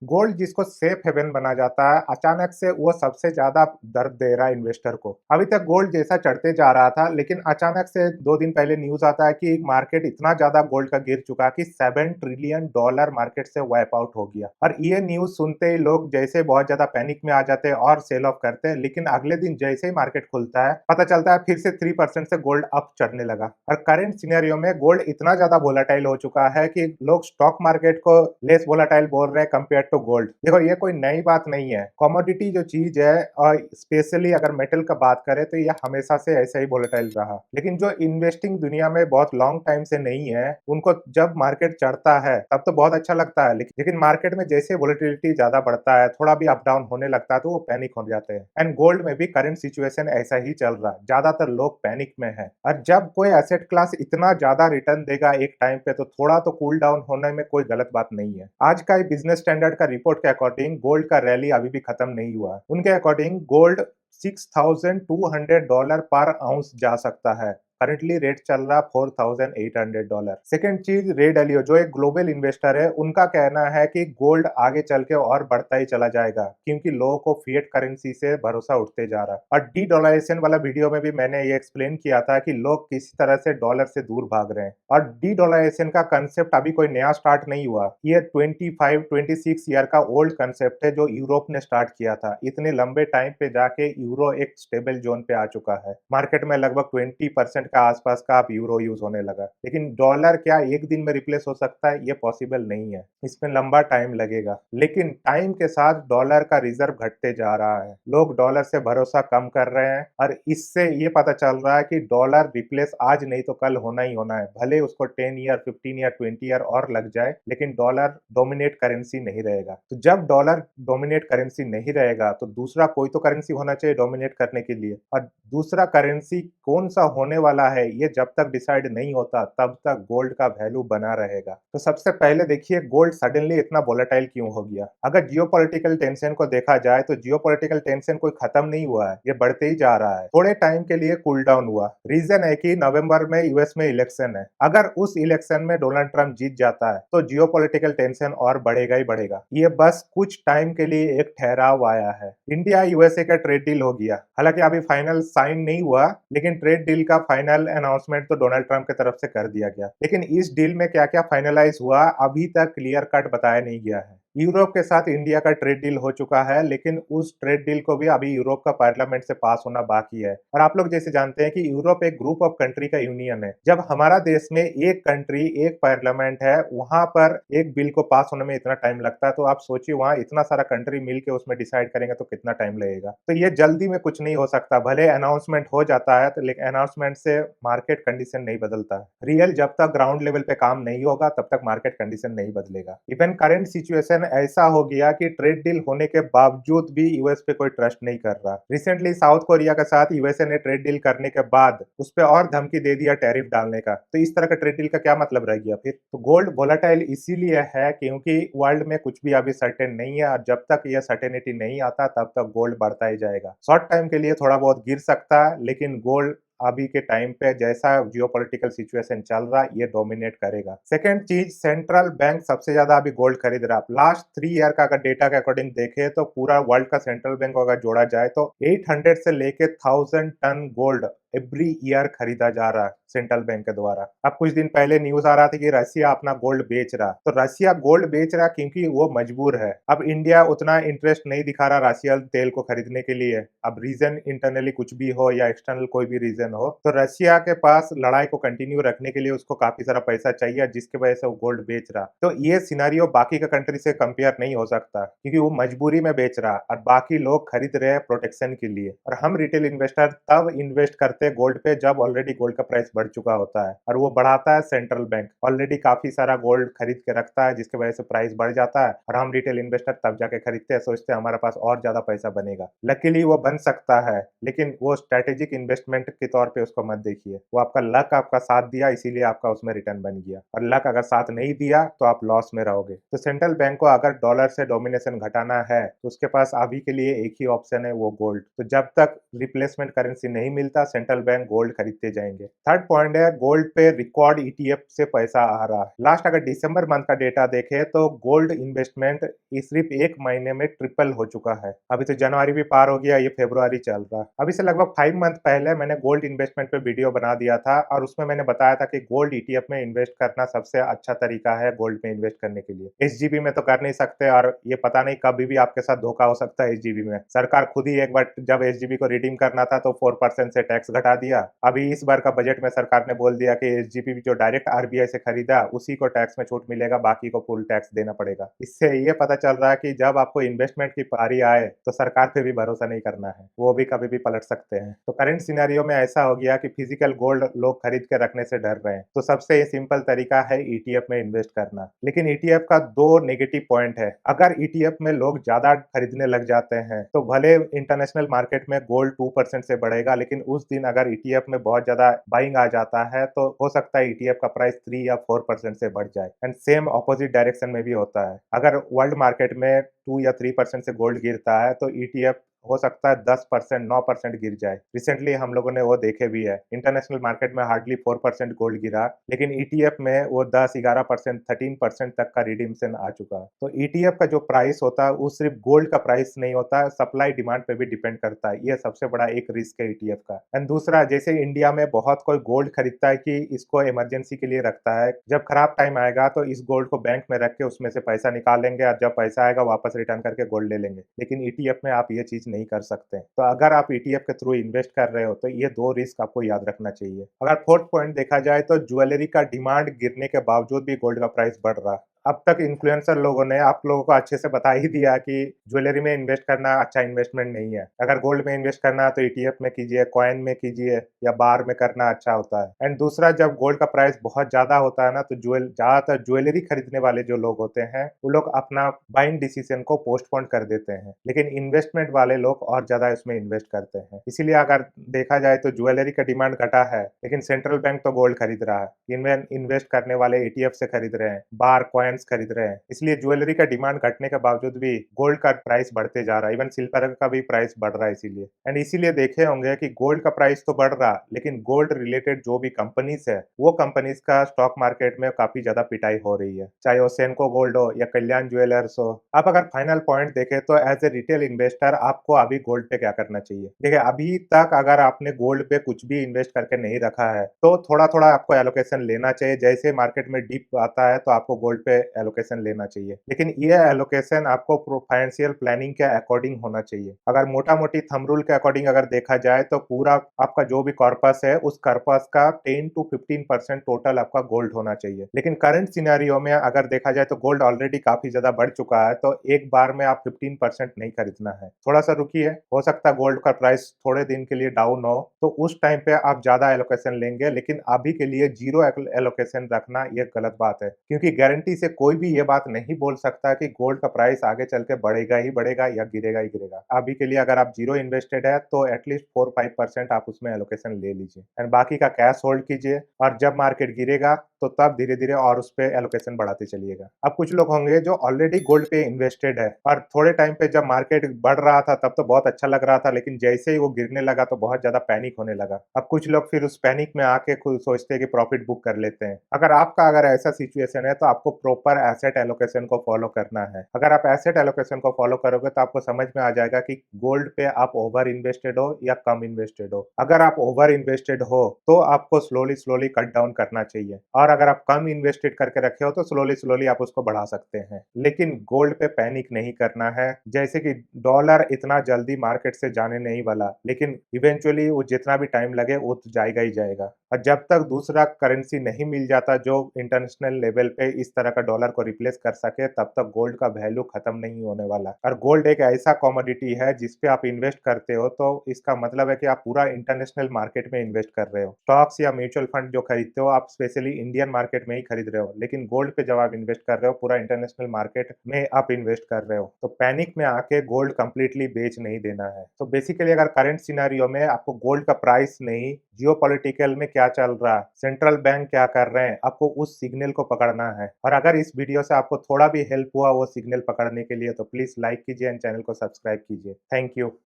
Gold जिसको safe haven बना जाता है, अचानक से वो सबसे ज्यादा दर्द दे रहा है इन्वेस्टर को। अभी तक गोल्ड जैसा चढ़ते जा रहा था, लेकिन अचानक से 2 दिन पहले न्यूज आता है कि मार्केट इतना ज्यादा गोल्ड का गिर चुका कि $7 ट्रिलियन मार्केट से वाइप आउट हो गया। और ये न्यूज सुनते ही लोग जैसे बहुत ज्यादा पैनिक में आ जाते हैं और सेल ऑफ करते हैं, लेकिन अगले दिन जैसे ही मार्केट खुलता है पता चलता है फिर से 3% से गोल्ड अप चढ़ने लगा। और करंट सिनेरियो में गोल्ड इतना ज्यादा वोलाटाइल हो चुका है कि लोग स्टॉक मार्केट को लेस वोलाटाइल बोल रहे हैं कंपेयर टू गोल्ड। देखो, ये कोई नई बात नहीं है। कमोडिटी जो चीज है, और स्पेशली अगर मेटल का बात करें, तो ये हमेशा से ऐसा ही वोलेटाइल रहा। लेकिन जो इन्वेस्टिंग दुनिया में बहुत लॉन्ग टाइम से नहीं है, उनको जब मार्केट चढ़ता है तब तो बहुत अच्छा लगता है, लेकिन मार्केट में जैसे वोलेटिलिटी ज्यादा बढ़ता है, थोड़ा भी अप डाउन होने लगता है, तो वो पैनिक हो जाते हैं। एंड गोल्ड में भी करंट सिचुएशन ऐसा ही चल रहा है, ज्यादातर लोग पैनिक में है। और जब कोई एसेट क्लास इतना ज्यादा रिटर्न देगा एक टाइम पे, तो थोड़ा तो कूल डाउन होने में कोई गलत बात नहीं है। आज का बिजनेस स्टैंडर्ड का रिपोर्ट के अकॉर्डिंग गोल्ड का रैली अभी भी खत्म नहीं हुआ। उनके अकॉर्डिंग गोल्ड $6,200 पर आउंस जा सकता है। करंटली रेट चल रहा $4,800। सेकंड चीज, रे डालियो जो एक ग्लोबल इन्वेस्टर है, उनका कहना है कि गोल्ड आगे चल के और बढ़ता ही चला जाएगा, क्योंकि लोगों को फिएट करेंसी से भरोसा उठते जा रहा है। और डी डॉलराइजेशन वाला वीडियो में भी मैंने ये एक्सप्लेन किया था कि लोग किसी तरह से डॉलर से दूर भाग रहे हैं। और डी डॉलराइजेशन का कंसेप्ट अभी कोई नया स्टार्ट नहीं हुआ, ये 25-26 ईयर का ओल्ड कंसेप्ट है जो यूरोप ने स्टार्ट किया था। इतने लंबे टाइम पे जाके यूरो एक स्टेबल जोन पे आ चुका है। मार्केट में लगभग 20% का आसपास का अब यूरो यूज होने लगा। लेकिन डॉलर क्या एक दिन में रिप्लेस हो सकता है? ये पॉसिबल नहीं है, इसमें लंबा टाइम लगेगा। लेकिन टाइम के साथ डॉलर का रिजर्व घटते जा रहा है, लोग डॉलर से भरोसा कम कर रहे हैं, और इससे ये पता चल रहा है कि डॉलर रिप्लेस आज नहीं तो कल होना ही होना है। भले उसको 10 ईयर, 15 ईयर, 20 ईयर और लग जाए, लेकिन डॉलर डोमिनेट करेंसी नहीं रहेगा। तो जब डॉलर डोमिनेट करेंसी नहीं रहेगा, तो दूसरा कोई तो करेंसी होना चाहिए डोमिनेट करने के लिए। और दूसरा करेंसी कौन सा होने वाला है, ये जब तक डिसाइड नहीं होता तब तक गोल्ड का वैल्यू बना रहेगा। तो सबसे पहले देखिए, गोल्ड सडनली इतना वोलेटाइल क्यों हो गया। अगर जियोपॉलिटिकल टेंशन को देखा जाए, तो जियोपॉलिटिकल टेंशन कोई खत्म नहीं हुआ है, ये बढ़ते ही जा रहा है। थोड़े टाइम के लिए कूल डाउन हुआ। रीजन है कि नवंबर में यूएस में इलेक्शन है। अगर उस इलेक्शन में डोनाल्ड ट्रंप जीत जाता है, तो जियोपॉलिटिकल टेंशन और बढ़ेगा ही बढ़ेगा। ये बस कुछ टाइम के लिए एक ठहराव आया है। इंडिया यूएसए का ट्रेड डील हो गया, हालांकि अभी फाइनल साइन नहीं हुआ, लेकिन ट्रेड डील का फाइनल अनाउंसमेंट तो डोनाल्ड ट्रंप की तरफ से कर दिया गया। लेकिन इस डील में क्या क्या फाइनलाइज हुआ, अभी तक क्लियर कट बताया नहीं गया है। यूरोप के साथ इंडिया का ट्रेड डील हो चुका है, लेकिन उस ट्रेड डील को भी अभी यूरोप का पार्लियामेंट से पास होना बाकी है। और आप लोग जैसे जानते हैं कि यूरोप एक ग्रुप ऑफ कंट्री का यूनियन है। जब हमारा देश में एक कंट्री, एक पार्लियामेंट है, वहां पर एक बिल को पास होने में इतना टाइम लगता है, तो आप सोचिए वहां इतना सारा कंट्री मिलके उसमें डिसाइड करेंगे तो कितना टाइम लगेगा। तो ये जल्दी में कुछ नहीं हो सकता। भले अनाउंसमेंट हो जाता है, तो लेकिन अनाउंसमेंट से मार्केट कंडीशन नहीं बदलता। रियल जब तक ग्राउंड लेवल पे काम नहीं होगा, तब तक मार्केट कंडीशन नहीं बदलेगा। इवन करंट सिचुएशन ऐसा हो गया कि ट्रेड डील होने के बावजूद भी यूएस पे कोई ट्रस्ट नहीं कर रहा। रिसेंटली साउथ कोरिया के साथ यूएसए ने ट्रेड डील करने के बाद उस पर और धमकी दे दिया टैरिफ डालने का। तो इस तरह का ट्रेड डील का क्या मतलब रह गया फिर? तो गोल्ड वोलेटाइल इसीलिए है क्योंकि वर्ल्ड में कुछ भी अभी सर्टेन नहीं है, और जब तक यह सर्टेनिटी नहीं आता तब तक गोल्ड बढ़ता ही जाएगा। शॉर्ट टाइम के लिए थोड़ा बहुत गिर सकता है, लेकिन गोल्ड अभी के टाइम पे जैसा जियोपॉलिटिकल सिचुएशन चल रहा है, ये डोमिनेट करेगा। सेकंड चीज, सेंट्रल बैंक सबसे ज्यादा अभी गोल्ड खरीद रहा है। लास्ट 3 ईयर का अगर डेटा के अकॉर्डिंग देखे, तो पूरा वर्ल्ड का सेंट्रल बैंक को अगर जोड़ा जाए, तो 800 से लेके 1000 टन गोल्ड एवरी ईयर खरीदा जा रहा है सेंट्रल बैंक के द्वारा। अब कुछ दिन पहले न्यूज आ रहा था कि रसिया अपना गोल्ड बेच रहा, तो रसिया गोल्ड बेच रहा क्योंकि वो मजबूर है। अब इंडिया उतना इंटरेस्ट नहीं दिखा रहा रशियन तेल को खरीदने के लिए। अब रीजन इंटरनली कुछ भी हो या एक्सटर्नल कोई भी रीजन हो, तो रशिया के पास लड़ाई को कंटिन्यू रखने के लिए उसको काफी सारा पैसा चाहिए, जिसकी वजह से वो गोल्ड बेच रहा। तो ये सिनारियो बाकी का कंट्री से कंपेयर नहीं हो सकता, क्योंकि वो मजबूरी में बेच रहा और बाकी लोग खरीद रहे हैं प्रोटेक्शन के लिए। और हम रिटेल इन्वेस्टर तब इन्वेस्ट करते हैं गोल्ड पे जब ऑलरेडी गोल्ड का प्राइस बढ़ चुका होता है, और वो बढ़ाता है सेंट्रल बैंक। ऑलरेडी काफी सारा गोल्ड खरीद के रखता है, जिसकी वजह से प्राइस बढ़ जाता है, और हम रिटेल इन्वेस्टर तब जाके खरीदते हैं, सोचते हैं हमारे पास और ज्यादा पैसा बनेगा। लकीली वो बन सकता है, लेकिन वो स्ट्रेटेजिक इन्वेस्टमेंट के तौर पे उसको मत देखिए। वो आपका लक आपका साथ दिया, इसीलिए आपका उसमें रिटर्न बन गया, और लक अगर साथ नहीं दिया तो आप लॉस में रहोगे। तो सेंट्रल बैंक को अगर डॉलर से डोमिनेशन घटाना है, तो उसके पास अभी के लिए एक ही ऑप्शन है, वो गोल्ड। तो जब तक रिप्लेसमेंट करेंसी नहीं मिलता, सेंट्रल बैंक गोल्ड खरीदते जाएंगे। थर्ड पॉइंट है, गोल्ड पे रिकॉर्ड ईटीएफ से पैसा आ रहा है। लास्ट अगर दिसंबर मंथ का डेटा देखें तो गोल्ड इन्वेस्टमेंट सिर्फ 1 महीने में ट्रिपल हो चुका है। अभी तो जनवरी भी पार हो गया, ये फरवरी चल रहा है। अभी से लगभग 5 मंथ पहले मैंने गोल्ड इन्वेस्टमेंट पे वीडियो बना दिया था और उसमें मैंने बताया था कि गोल्ड ईटीएफ में इन्वेस्ट करना सबसे अच्छा तरीका है गोल्ड में इन्वेस्ट करने के लिए। एसजीबी में तो कर नहीं सकते और ये पता नहीं कभी भी आपके साथ धोखा हो सकता है एसजीबी में। सरकार खुद ही एक बार जब एसजीबी को रिडीम करना था तो 4% से टैक्स घटा दिया। अभी इस बार का बजट में सरकार ने बोल दिया कि एसजीपी जो डायरेक्ट आरबीआई से खरीदा उसी को टैक्स में छूट मिलेगा, बाकी को फुल टैक्स देना पड़ेगा। इससे ये पता चल रहा है कि जब आपको इन्वेस्टमेंट की पारी आए तो सरकार पे भी भरोसा नहीं करना है, वो भी कभी भी पलट सकते हैं। तो करंट सिनेरियो में ऐसा हो गया कि फिजिकल गोल्ड लोग खरीद के रखने से डर रहे हैं, तो सबसे सिंपल तरीका है ईटीएफ में इन्वेस्ट करना। लेकिन ईटीएफ का 2 नेगेटिव पॉइंट है। अगर ईटीएफ में लोग ज्यादा खरीदने लग जाते हैं तो भले इंटरनेशनल मार्केट में गोल्ड 2% से बढ़ेगा, लेकिन उस दिन अगर ईटीएफ में बहुत ज्यादा बाइंग आ जाता है तो हो सकता है ईटीएफ का प्राइस 3 या 4% से बढ़ जाए। एंड सेम ऑपोजिट डायरेक्शन में भी होता है। अगर वर्ल्ड मार्केट में 2 या 3% से गोल्ड गिरता है तो ईटीएफ हो सकता है 10%, 9% गिर जाए। रिसेंटली हम लोगों ने वो देखे भी है। इंटरनेशनल मार्केट में हार्डली 4% गोल्ड गिरा, लेकिन ईटीएफ में वो 10, 11%, 13% तक का रिडीम्शन आ चुका है। तो ईटीएफ का जो प्राइस होता है वो सिर्फ गोल्ड का प्राइस नहीं होता है, सप्लाई डिमांड पे भी डिपेंड करता है। ये सबसे बड़ा एक रिस्क है ईटीएफ का। एंड दूसरा, जैसे इंडिया में बहुत कोई गोल्ड खरीदता है कि इसको इमरजेंसी के लिए रखता है, जब खराब टाइम आएगा तो इस गोल्ड को बैंक में रख के उसमें से पैसा निकालेंगे और जब पैसा आएगा वापस रिटर्न करके गोल्ड ले लेंगे। लेकिन ईटीएफ में आप ये चीज नहीं कर सकते। तो अगर आप ईटीएफ के थ्रू इन्वेस्ट कर रहे हो तो ये 2 रिस्क आपको याद रखना चाहिए। अगर फोर्थ पॉइंट देखा जाए तो ज्वेलरी का डिमांड गिरने के बावजूद भी गोल्ड का प्राइस बढ़ रहा है। अब तक इन्फ्लुएंसर लोगों ने आप लोगों को अच्छे से बता ही दिया कि ज्वेलरी में इन्वेस्ट करना अच्छा इन्वेस्टमेंट नहीं है। अगर गोल्ड में इन्वेस्ट करना है तो ईटीएफ में कीजिए, कॉइन में कीजिए या बार में करना अच्छा होता है। एंड दूसरा, जब गोल्ड का प्राइस बहुत ज्यादा होता है ना तो ज्यादातर ज्वेलरी खरीदने वाले जो लोग होते हैं वो लोग अपना बाइंग डिसीजन को पोस्टपोन कर देते हैं, लेकिन इन्वेस्टमेंट वाले लोग और ज्यादा इसमें इन्वेस्ट करते हैं। इसीलिए अगर देखा जाए तो ज्वेलरी का डिमांड घटा है, लेकिन सेंट्रल बैंक तो गोल्ड खरीद रहा है। इन्वेस्ट करने वाले ईटीएफ से खरीद रहे हैं, बार कॉइन्स खरीद रहे हैं। इसलिए ज्वेलरी का डिमांड घटने के बावजूद भी गोल्ड का प्राइस बढ़ते जा रहा है। इवन सिल्वर का भी प्राइस बढ़ रहा है इसीलिए। एंड इसीलिए देखे होंगे कि गोल्ड का प्राइस तो बढ़ रहा, लेकिन गोल्ड रिलेटेड जो भी कंपनीज है वो कंपनीज का स्टॉक मार्केट में काफी ज्यादा पिटाई हो रही है, चाहे वो सेनको गोल्ड हो या कल्याण ज्वेलर्स हो। आप अगर फाइनल पॉइंट देखें तो एज ए रिटेल इन्वेस्टर आपको अभी गोल्ड पे क्या करना चाहिए। देखिए, अभी तक अगर आपने गोल्ड पे कुछ भी इन्वेस्ट करके नहीं रखा है तो थोड़ा थोड़ा आपको एलोकेशन लेना चाहिए। जैसे मार्केट में डिप आता है तो आपको गोल्ड पे एलोकेशन लेना चाहिए, लेकिन ये एलोकेशन आपको फाइनेंशियल प्लानिंग के अकॉर्डिंग होना चाहिए। अगर मोटा मोटी थंब रूल के अकॉर्डिंग अगर देखा जाए तो पूरा आपका जो भी कॉर्पस है उस कॉर्पस का 10 to 15% टोटल आपका गोल्ड होना चाहिए। लेकिन करंट सिनेरियो में अगर देखा जाए तो गोल्ड ऑलरेडी काफी ज्यादा बढ़ चुका है, तो एक बार में आप 15% नहीं खरीदना है। थोड़ा सा रुकिए, हो सकता है गोल्ड का प्राइस थोड़े दिन के लिए डाउन हो तो उस टाइम पे आप ज्यादा एलोकेशन लेंगे, लेकिन अभी के लिए जीरो एलोकेशन रखना ये गलत बात है, क्योंकि गारंटी से कोई भी ये बात नहीं बोल सकता कि गोल्ड का प्राइस आगे चल के बढ़ेगा ही बढ़ेगा या गिरेगा ही गिरेगा। अभी के लिए अगर आप जीरो इन्वेस्टेड है तो एटलीस्ट 4-5% आप उसमें एलोकेशन ले लीजिए एंड बाकी का कैश होल्ड कीजिए, और जब मार्केट गिरेगा तो तब धीरे धीरे और उस पे एलोकेशन बढ़ाते चलिएगा। अब कुछ लोग होंगे जो ऑलरेडी गोल्ड पे इन्वेस्टेड है और थोड़े टाइम पे जब मार्केट बढ़ रहा था तब तो बहुत अच्छा लग रहा था, लेकिन जैसे ही वो गिरने लगा तो बहुत ज्यादा पैनिक होने लगा। अब कुछ लोग फिर उस पैनिक में आके खुद सोचते हैं कि प्रॉफिट बुक कर लेते हैं। अगर आपका अगर ऐसा सिचुएशन है तो आपको प्रॉपर एसेट एलोकेशन को फॉलो करना है। अगर आप एसेट एलोकेशन को फॉलो करोगे तो आपको समझ में आ जाएगा कि गोल्ड पे आप ओवर इन्वेस्टेड हो या कम इन्वेस्टेड हो। अगर आप ओवर इन्वेस्टेड हो तो आपको स्लोली स्लोली कट डाउन करना चाहिए, और अगर आप कम इन्वेस्टेड करके रखे हो तो स्लोली स्लोली आप उसको बढ़ा सकते हैं। लेकिन गोल्ड पे पैनिक नहीं करना है। जैसे कि डॉलर इतना जल्दी मार्केट से जाने नहीं वाला, लेकिन इवेंचुअली वो जितना भी टाइम लगे वो तो जाएगा ही जाएगा। और जब तक दूसरा करेंसी नहीं मिल जाता जो इंटरनेशनल लेवल पे इस तरह का डॉलर को रिप्लेस कर सके, तब तक गोल्ड का वैल्यू खत्म नहीं होने वाला। और गोल्ड एक ऐसा कमोडिटी है जिसपे आप इन्वेस्ट करते हो तो इसका मतलब है कि आप पूरा इंटरनेशनल मार्केट में इन्वेस्ट कर रहे हो। स्टॉक्स या म्यूचुअल फंड जो खरीदते हो आप स्पेशली इंडियन मार्केट में ही खरीद रहे हो, लेकिन गोल्ड पे जब आप इन्वेस्ट कर रहे हो पूरा इंटरनेशनल मार्केट में आप इन्वेस्ट कर रहे हो। तो पैनिक में आके गोल्ड कंप्लीटली बेच नहीं देना है। तो बेसिकली अगर करंट सिनेरियो में आपको गोल्ड का प्राइस नहीं, जियोपॉलिटिकल में क्या चल रहा है, सेंट्रल बैंक क्या कर रहे हैं, आपको उस सिग्नल को पकड़ना है। और अगर इस वीडियो से आपको थोड़ा भी हेल्प हुआ वो सिग्नल पकड़ने के लिए तो प्लीज लाइक कीजिए एंड चैनल को सब्सक्राइब कीजिए। Thank you.